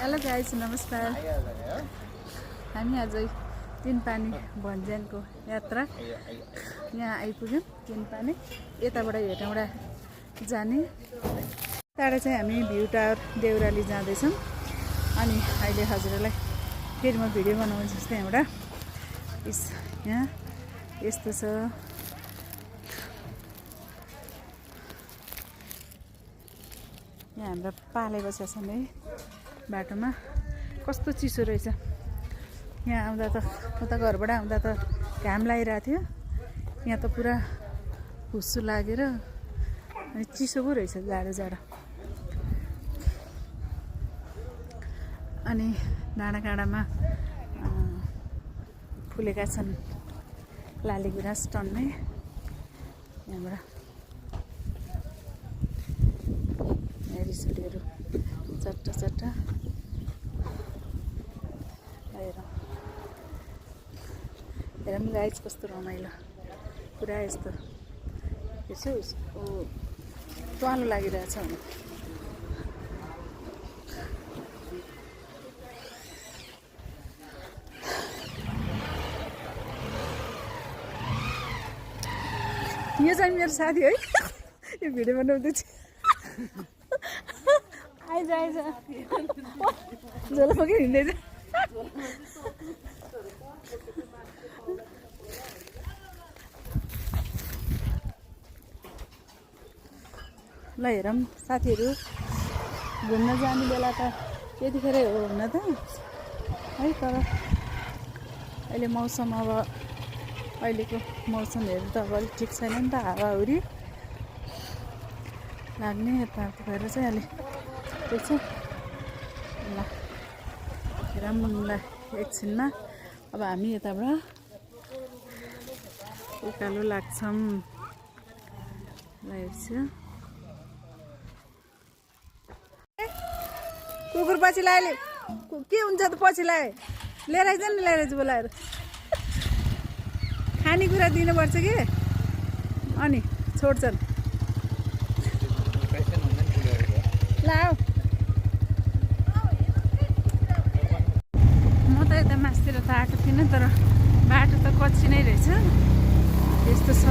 Hello guys, नमस्कार। हामी आज तिनपानी भन्ज्याङको यात्रा यहाँ आइपुग्यौँ। तिनपानी यताबाट हेटौँडा जाने टाढा चाहिँ हामी भ्यू टावर देउराली जाँदैछौँ। अनि अहिले हजुरलाई फेरि म भिडियो बनाउँछु जस्तै एउटा यहाँ यस्तो छ। यहाँ हाम्रो पाले बसेको छ है बाटोमा। कस्तो चिसो रहेछ यहाँ आउँदा त। उता घरबाट आउँदा त घाम लागिरहेको थियो, यहाँ त पुरा हुस्सु लागेर अनि चिसो पो रहेछ, जाडो जाडो। अनि डाँडा काँडामा फुलेका छन् लाली गुराँस टन्नै। यहाँबाट रिसोर्टहरू चट्टा चट्टा हेरौँ गाइस कस्तो रमाइलो पुरा। यस्तो हेर्छु त्वालो लागिरहेछ भने यो चाहिँ मेरो साथी है। यो भिडियो बनाउँदैछ। आइज आइज झोला बोकेर हिँड्दैछ। ल हेरौँ साथीहरू घुम्न जाने बेला त त्यतिखेरै हो हुन त है। तर अहिले मौसम अब अहिलेको मौसमहरू त अब अलिक ठिक छैन नि त। हावाहुरी लाग्ने यताउता भएर चाहिँ अलि ठिक छ। ल हेरौँ ल एकछिनमा। अब हामी यताबाट उकालो लाग्छौँ। ल हेर्छु कुकुर पछि लाग्यो। के हुन्छ त पछि लाग्यो, लिएर आइज नि, लिएर आइज बोलाएर। खानेकुरा दिनुपर्छ कि अनि छोड्छन्। ल म त यता मासतिर त आएको थिइनँ, तर बाटो त कच्ची नै रहेछ। यस्तो छ।